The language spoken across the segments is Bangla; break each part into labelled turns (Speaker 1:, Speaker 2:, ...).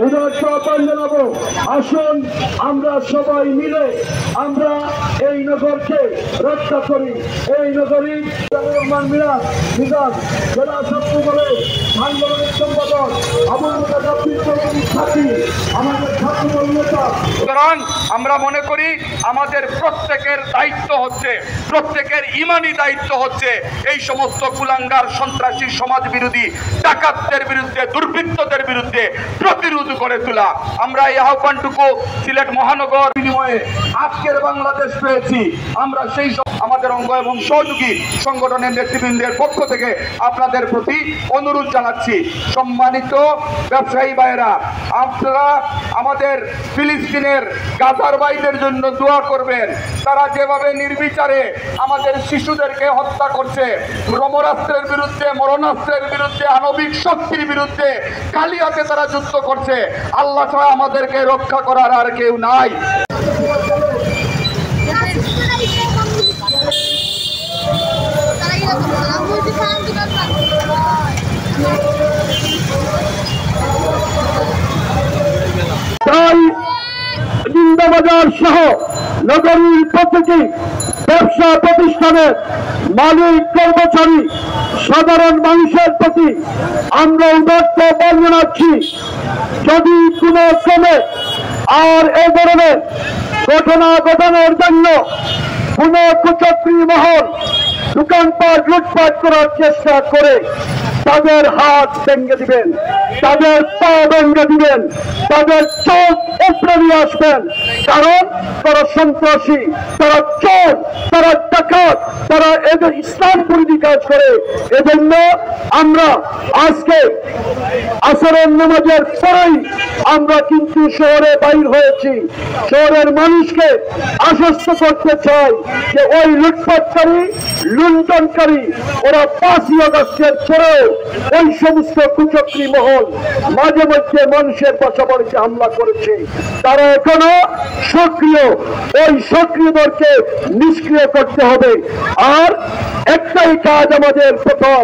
Speaker 1: উদারতা আহ্বান জানাবো, আসুন আমরা সবাই মিলে আমরা এই নগরকে রক্ষা করি। এই নগরী রহমান মিরাজ মিজাজ জেলা ছাত্র দলের সাংগঠনিক সম্পাদক আমাদের ছাত্রদল নেতা।
Speaker 2: সুতরাং আমরা মনে করি আমাদের প্রত্যেকের দায়িত্ব হচ্ছে, প্রত্যেকের ইমানি দায়িত্ব হচ্ছে এই সমস্ত কুলাঙ্গার সন্ত্রাসী সমাজ বিরোধী ডাকাতদের বিরুদ্ধে, দুর্বৃত্তদের বিরুদ্ধে প্রতিরোধ করে তোলা। আমরা এই আহ্বানটুকু সিলেট মহানগর বিনিময়ে আজকের বাংলাদেশ পেয়েছি। আমরা সেই আমাদের অঙ্গ এবং সহযোগী সংগঠনের নেতৃবৃন্দের পক্ষ থেকে আপনাদের প্রতি অনুরোধ জানাচ্ছি। সম্মানিত ব্যবসায়ী ভাইয়েরা, আপনারা আমাদের ফিলিস্তিনের গাজার ভাইদের জন্য দোয়া করবেন। তারা যেভাবে নির্বিচারে আমাদের শিশুদেরকে হত্যা করছে, ব্রহ্মাস্ত্রের বিরুদ্ধে, মরণাস্ত্রের বিরুদ্ধে, আণবিক শক্তির বিরুদ্ধে খালি হাতে তারা যুদ্ধ করছে। আল্লাহ ছাড়া আমাদেরকে রক্ষা করার আর কেউ নাই।
Speaker 1: তাই নিন্দাবাজার সহ নগরীর প্রতিটি ব্যবসা প্রতিষ্ঠানের মালিক, কর্মচারী, সাধারণ মানুষের প্রতি আমরা উদাত্ত আহ্বান জানাচ্ছি, যদি কোনো ক্রমে আর এ ধরনের ঘটনা ঘটানোর জন্য কোন কুচক্রী মহল দোকানপাট লুটপাট করার চেষ্টা করে তাদের হাত ভেঙে দিবেন, তাদের পা ভেঙে দিবেন, তাদের চোখ উপরে নিয়ে আসবেন। কারণ তারা সন্ত্রাসী, তারা চোর, তারা ডাকাত, তারা এদের ইসলাম বিরোধী কাজ করে। এজন্য আমরা আজকে আসরের নামাজের পরেই আমরা কিন্তু শহরে বাইর হয়েছি। শহরের মানুষকে আশ্বস্ত করতে চাই যে ওই লুটপাটকারী, লুণ্ঠনকারী ওরা 5ই আগস্টের পরেও ওই সমস্ত কুচক্রী মহল মাঝে মধ্যে মানুষের বাসাবাড়িতে হামলা করেছে, তারা এখনো সক্রিয়। ওই সক্রিয়দেরকে নিষ্ক্রিয় করতে হবে। আর একটাই কাজ আমাদের, প্রথম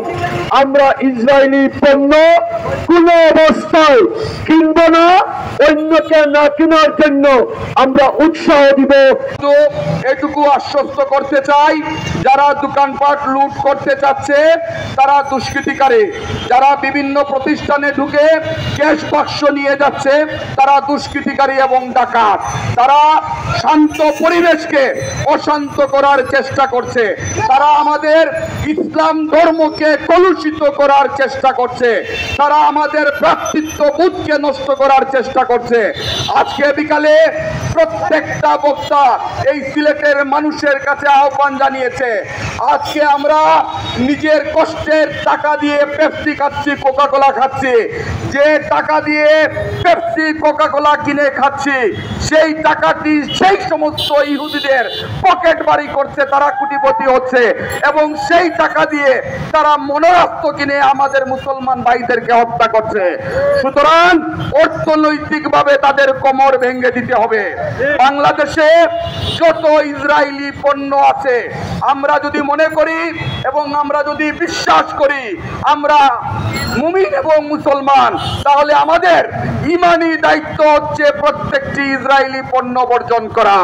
Speaker 1: আমরা ইসরায়েলি পণ্য কোনো অবস্থায় কিনবো না, অন্যকে না কেনার জন্য আমরা উৎসাহ দিব।
Speaker 2: তো এটুকু আশ্বস্ত করতে চাই, যারা দোকানপাট লুট করতে চাচ্ছে তারা দুষ্কৃতিকারী, যারা বিভিন্ন প্রতিষ্ঠানে ঢুকে ক্যাশ বাক্স নিয়ে যাচ্ছে তারা দুষ্কৃতিকারী এবং ডাকাত। তারা শান্ত পরিবেশকে অশান্ত করার চেষ্টা করছে, তারা আমাদের ইসলাম ধর্মকে কলুষিত করার চেষ্টা করছে, তারা আমাদের ভ্রাতৃত্ব বোধকে নষ্ট করার চেষ্টা করছে। আজকে বিকালে প্রত্যেকটা বক্তা এই সিলেটের মানুষের কাছে আহ্বান জানিয়েছে, আজকে আমরা নিজের কষ্টের টাকা দিয়ে পেপসি খাচ্ছি, কোকা কোলা খাচ্ছি। যে টাকা দিয়ে পেপসি, কোকা কোলা কিনে খাচ্ছি সেই টাকাটি সেই সমস্ত ইহুদিদের পকেট বাড়ি করছে, তারা কোটিপতি হচ্ছে এবং সেই টাকা দিয়ে তারা মনোরাস্ত্র কিনে আমাদের মুসলমান ভাইদেরকে হত্যা করছে। সুতরাং অর্থনৈতিকভাবে তাদের কোমর ভেঙে দিতে হবে। বাংলাদেশে যত ইসরায়েলি পণ্য আছে, আমরা যদি মনে করি এবং আমরা যদি বিশ্বাস করি আমরা মুমিন এবং মুসলমান, তাহলে আমাদের ইমানি দায়িত্ব হচ্ছে প্রত্যেকটি ইসরায়েলি পণ্য বর্জন করা।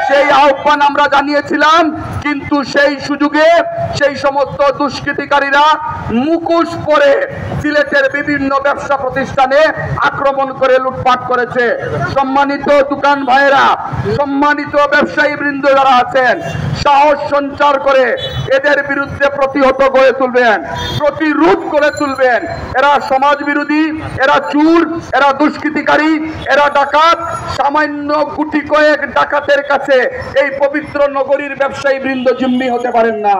Speaker 2: সেই আহ্বান আমরা জানিয়েছিলাম, কিন্তু সেই সুযোগে সেই সমস্ত দুষ্কৃতিকারীরা মুখোশ পরে সিলেটের বিভিন্ন ব্যবসা প্রতিষ্ঠানে আক্রমণ করে লুটপাট করেছে। সম্মানিত দোকান ভাইয়েরা, সম্মানিত ব্যবসায়ী বৃন্দ যারা আছেন, সাহস সঞ্চার করে এদের বিরুদ্ধে প্রতিহত করে তুলবেন, প্রতিরোধ করে তুলবেন। এরা সমাজ বিরোধী, এরা চোর, এরা দুষ্কৃতিকারী, এরা ডাকাত। সামান্য গুটি কয়েক ডাকাতের কাছে এই পবিত্র নগরীর ব্যবসায়ী বৃন্দ জিম্মি হতে পারেন না।